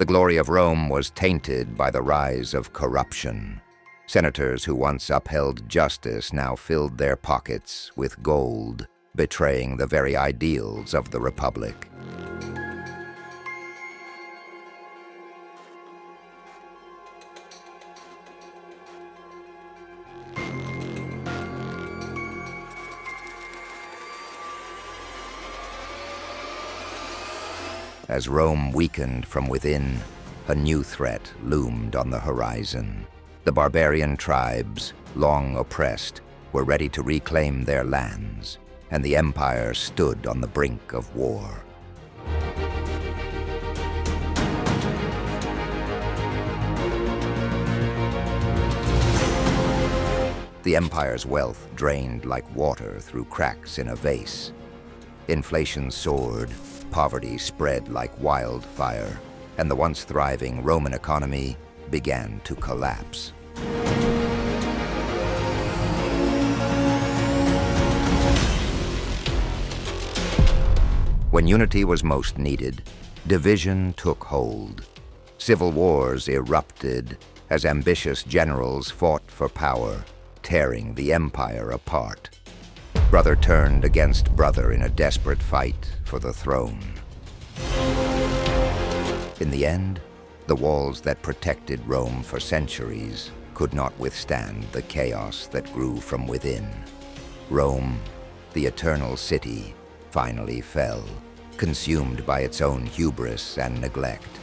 The glory of Rome was tainted by the rise of corruption. Senators who once upheld justice now filled their pockets with gold, betraying the very ideals of the Republic. As Rome weakened from within, a new threat loomed on the horizon. The barbarian tribes, long oppressed, were ready to reclaim their lands, and the empire stood on the brink of war. The empire's wealth drained like water through cracks in a vase. Inflation soared, poverty spread like wildfire, and the once thriving Roman economy began to collapse. When unity was most needed, division took hold. Civil wars erupted as ambitious generals fought for power, tearing the empire apart. Brother turned against brother in a desperate fight for the throne. In the end, the walls that protected Rome for centuries could not withstand the chaos that grew from within. Rome, the eternal city, finally fell, consumed by its own hubris and neglect.